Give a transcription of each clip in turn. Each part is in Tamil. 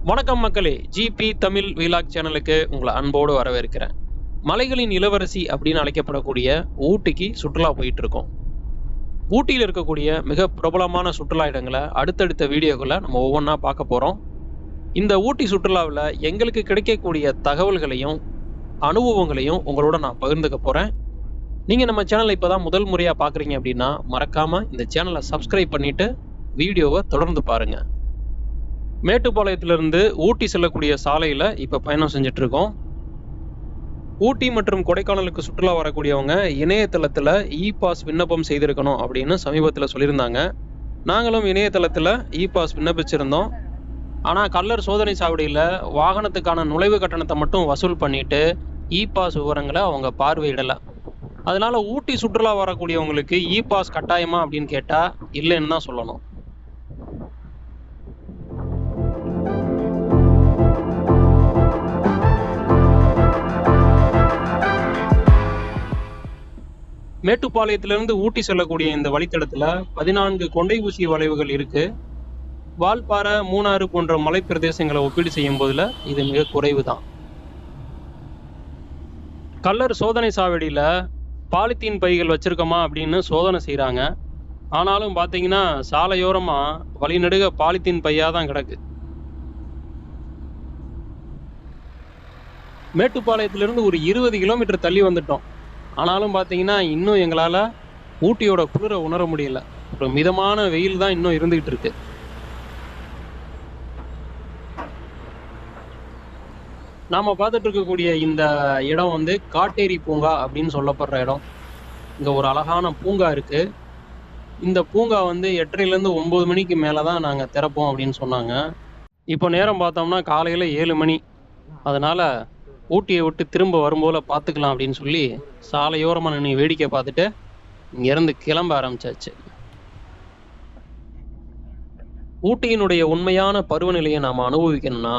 வணக்கம் மக்களே, ஜிபி தமிழ் வீலாக் சேனலுக்கு உங்களை அன்போடு வரவேற்கிறேன். மலைகளின் இளவரசி அப்படின்னு அழைக்கப்படக்கூடிய ஊட்டிக்கு சுற்றுலா போயிட்டு இருக்கோம். ஊட்டியில் இருக்கக்கூடிய மிக பிரபலமான சுற்றுலா இடங்களை அடுத்தடுத்த வீடியோக்களை நம்ம ஒவ்வொன்றா பார்க்க போகிறோம். இந்த ஊட்டி சுற்றுலாவில் எங்களுக்கு கிடைக்கக்கூடிய தகவல்களையும் அனுபவங்களையும் உங்களோட நான் பகிர்ந்துக்க போகிறேன். நீங்கள் நம்ம சேனலை இப்போ தான் முதல் முறையாக பார்க்குறீங்க அப்படின்னா மறக்காமல் இந்த சேனலை சப்ஸ்கிரைப் பண்ணிவிட்டு வீடியோவை தொடர்ந்து பாருங்கள். மேட்டுப்பாளையத்திலிருந்து ஊட்டி செல்லக்கூடிய சாலையில் இப்போ பயணம் செஞ்சுட்டு இருக்கோம். ஊட்டி மற்றும் கொடைக்கானலுக்கு சுற்றுலா வரக்கூடியவங்க இணையதளத்தில் பாஸ் விண்ணப்பம் செய்திருக்கணும் அப்படின்னு சமீபத்தில் சொல்லியிருந்தாங்க. நாங்களும் இணையதளத்தில் பாஸ் விண்ணப்பிச்சிருந்தோம். ஆனால் கல்லர் சோதனை சாவடியில் வாகனத்துக்கான நுழைவு கட்டணத்தை மட்டும் வசூல் பண்ணிட்டு பாஸ் விவரங்களை அவங்க பார்வையிடலை. அதனால ஊட்டி சுற்றுலா வரக்கூடியவங்களுக்கு பாஸ் கட்டாயமா அப்படின்னு கேட்டால் இல்லைன்னு தான் சொல்லணும். மேட்டுப்பாளையத்திலிருந்து ஊட்டி செல்லக்கூடிய இந்த வழித்தடத்துல 14 கொண்டை ஊசி வளைவுகள் இருக்கு. வால்பாறை, மூணாறு போன்ற மலை பிரதேசங்களை ஒப்பீடு செய்யும் போதுல இது மிக குறைவு தான். கல்லர் சோதனை சாவடியில பாலித்தீன் பைகள் வச்சிருக்கோமா அப்படின்னு சோதனை செய்யறாங்க. ஆனாலும் பாத்தீங்கன்னா சாலையோரமா வழிநடுக பாலித்தீன் பையா தான் கிடக்கு. மேட்டுப்பாளையத்திலிருந்து ஒரு 20 கிலோமீட்டர் தள்ளி வந்துட்டோம். ஆனாலும் பார்த்தீங்கன்னா இன்னும் எங்களால் ஊட்டியோட குளிரை உணர முடியல. ஒரு மிதமான வெயில் தான் இன்னும் இருந்துகிட்டு இருக்கு. நாம பார்த்துட்டு இருக்கக்கூடிய இந்த இடம் வந்து காட்டேரி பூங்கா அப்படின்னு சொல்லப்படுற இடம். இங்க ஒரு அழகான பூங்கா இருக்கு. இந்த பூங்கா வந்து 8:30லேருந்து 9 மணிக்கு மேலே தான் நாங்கள் திறப்போம் அப்படின்னு சொன்னாங்க. இப்போ நேரம் பார்த்தோம்னா காலையில் 7 மணி. அதனால ஊட்டியை விட்டு திரும்ப வரும்போல பார்த்துக்கலாம் அப்படின்னு சொல்லி சாலையோரமாக நின்று வேடிக்கை பார்த்துட்டு இங்கேருந்து கிளம்ப ஆரம்பிச்சாச்சு. ஊட்டியினுடைய உண்மையான பருவநிலையை நாம் அனுபவிக்கணும்னா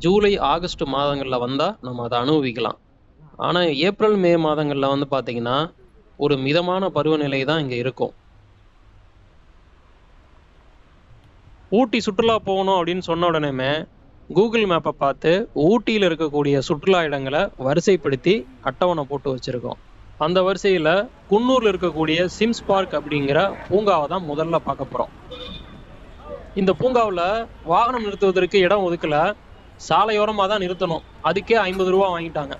ஜூலை, ஆகஸ்ட் மாதங்களில் வந்தால் நம்ம அதை அனுபவிக்கலாம். ஆனால் ஏப்ரல், மே மாதங்களில் வந்து பார்த்திங்கன்னா ஒரு மிதமான பருவநிலை தான் இங்கே இருக்கும். ஊட்டி சுற்றுலா போகணும் அப்படின்னு சொன்ன உடனேமே கூகுள் மேப்பை பார்த்து ஊட்டியில் இருக்கக்கூடிய சுற்றுலா இடங்களை வரிசைப்படுத்தி அட்டவணை போட்டு வச்சுருக்கோம். அந்த வரிசையில் குன்னூரில் இருக்கக்கூடிய சிம்ஸ் பார்க் அப்படிங்கிற பூங்காவை தான் முதல்ல பார்க்க போகிறோம். இந்த பூங்காவில் வாகனம் நிறுத்துவதற்கு இடம் ஒதுக்கலை, சாலையோரமாக தான் நிறுத்தணும். அதுக்கே 50 ரூபா வாங்கிட்டாங்க.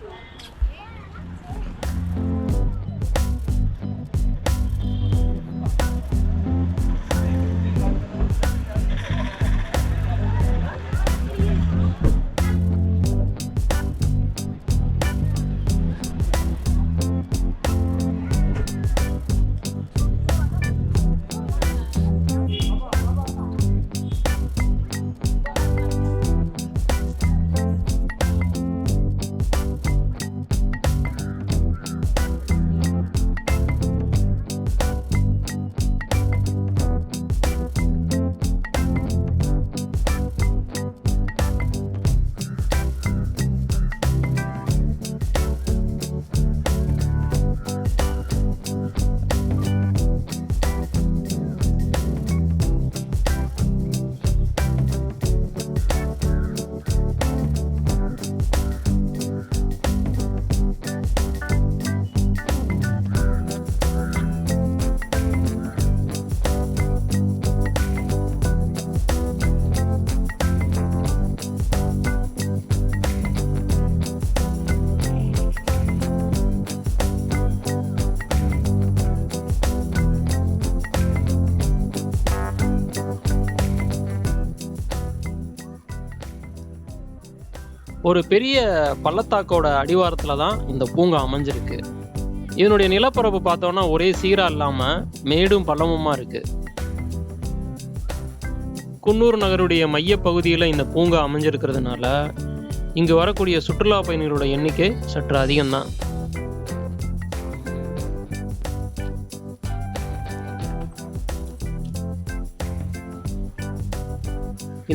ஒரு பெரிய பள்ளத்தாக்கோட அடிவாரத்தில் தான் இந்த பூங்கா அமைஞ்சிருக்கு. இதனுடைய நிலப்பரப்பு பார்த்தோன்னா ஒரே சீராக இல்லாமல் மேடும் பள்ளமுமா இருக்கு. குன்னூர் நகருடைய மையப்பகுதியில் இந்த பூங்கா அமைஞ்சிருக்கிறதுனால இங்கு வரக்கூடிய சுற்றுலா பயணிகளோட எண்ணிக்கை சற்று அதிகம்தான்.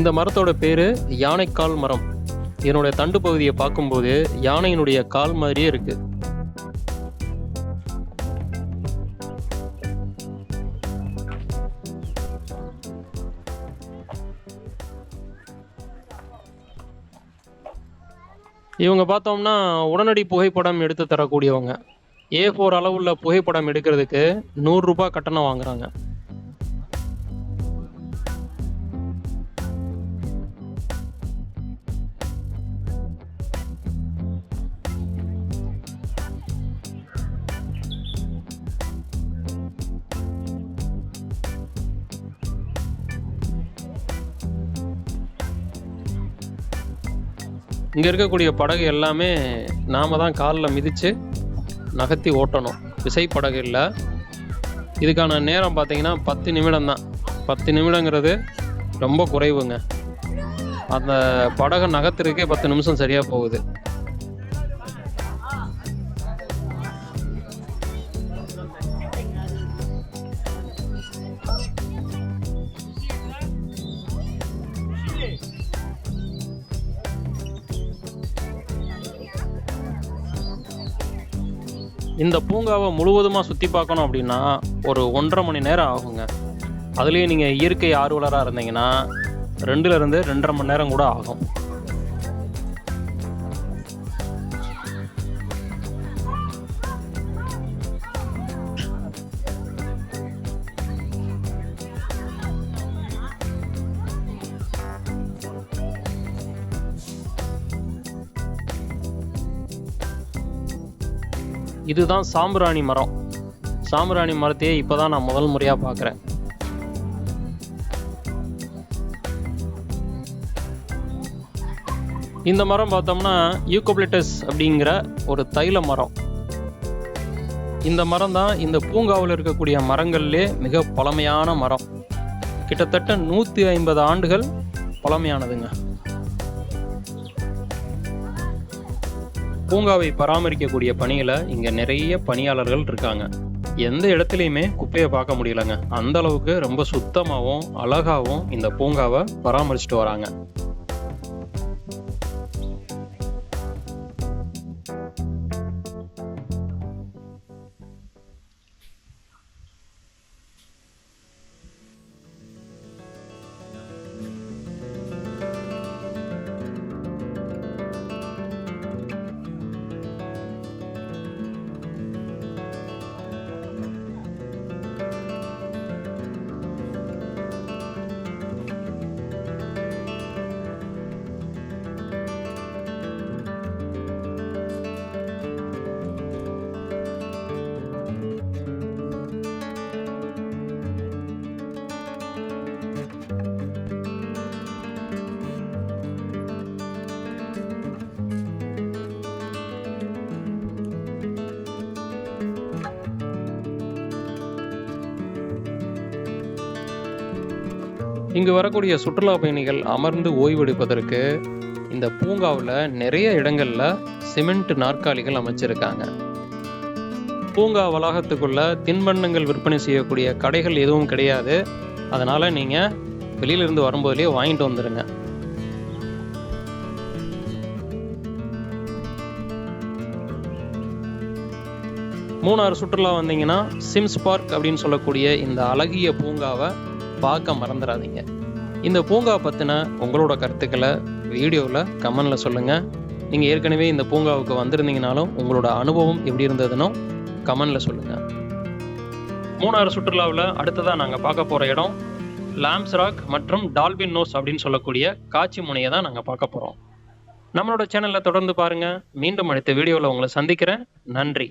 இந்த மரத்தோட பேரு யானைக்கால் மரம். இதனுடைய தண்டு பகுதியை பார்க்கும்போது யானையினுடைய கால் மாதிரியே இருக்கு. இவங்க பார்த்தோம்னா உடனடி புகைப்படம் எடுத்து தரக்கூடியவங்க. A4 அளவுள்ள புகைப்படம் எடுக்கிறதுக்கு ₹100 கட்டணம் வாங்குறாங்க. இங்கே இருக்கக்கூடிய படகு எல்லாமே நாம தான் காலில் மிதித்து நகர்த்தி ஓட்டணும். விசைப்படகு இல்லை. இதுக்கான நேரம் பார்த்தீங்கன்னா 10 நிமிடம் தான். 10 நிமிடங்கிறது ரொம்ப குறைவுங்க. அந்த படகை நகர்த்துறதுக்கே 10 நிமிஷம் சரியாக போகுது. இந்த பூங்காவை முழுவதுமாக சுற்றி பார்க்கணும் அப்படின்னா ஒரு 1.5 மணி நேரம் ஆகுங்க. அதுலேயும் நீங்கள் இயற்கை ஆர்வலராக இருந்தீங்கன்னா 2லேருந்து 2.5 மணி நேரம் கூட ஆகும். இதுதான் சாம்பிராணி மரம். சாம்பிராணி மரத்தையே இப்போ தான் நான் முதல் முறையாக பார்க்குறேன். இந்த மரம் பார்த்தோம்னா யூக்கலிப்டஸ் அப்படிங்கிற ஒரு தைல மரம். இந்த மரம் தான் இந்த பூங்காவில் இருக்கக்கூடிய மரங்கள்லே மிக பழமையான மரம். கிட்டத்தட்ட 150 ஆண்டுகள் பழமையானதுங்க. பூங்காவை பராமரிக்கக்கூடிய பணியில் இங்கே நிறைய பணியாளர்கள் இருக்காங்க. எந்த இடத்துலையுமே குப்பையை பார்க்க முடியலங்க. அந்த அளவுக்கு ரொம்ப சுத்தமாகவும் அழகாகவும் இந்த பூங்காவை பராமரிச்சுட்டு வராங்க. இங்கு வரக்கூடிய சுற்றுலா பயணிகள் அமர்ந்து ஓய்வெடுப்பதற்கு இந்த பூங்காவில் நிறைய இடங்கள்ல சிமெண்ட் நாற்காலிகள் அமைச்சிருக்காங்க. பூங்கா வளாகத்துக்குள்ள தின்பண்டங்கள் விற்பனை செய்யக்கூடிய கடைகள் எதுவும் கிடையாது. அதனால நீங்க வெளியிலிருந்து வரும்போதுலேயே வாங்கிட்டு வந்துடுங்க. மூணாறு சுற்றுலா வந்தீங்கன்னா சிம்ஸ் பார்க் அப்படின்னு சொல்லக்கூடிய இந்த அழகிய பூங்காவை பார்க்க மறந்துடாதீங்க. இந்த பூங்கா பற்றின உங்களோட கருத்துக்களை வீடியோவில் கமெண்டில் சொல்லுங்கள். நீங்கள் ஏற்கனவே இந்த பூங்காவுக்கு வந்திருந்தீங்கனாலும் உங்களோட அனுபவம் எப்படி இருந்ததுன்னு கமெண்டில் சொல்லுங்கள். மூணாறு சுற்றுலாவில் அடுத்ததாக நாங்கள் பார்க்க போகிற இடம் லாம்ஸ் ராக் மற்றும் டால்பின் நோஸ் அப்படின்னு சொல்லக்கூடிய காட்சி முனையை தான் நாங்கள் பார்க்க போகிறோம். நம்மளோட சேனலில் தொடர்ந்து பாருங்கள். மீண்டும் அடுத்த வீடியோவில் உங்களை சந்திக்கிறேன். நன்றி.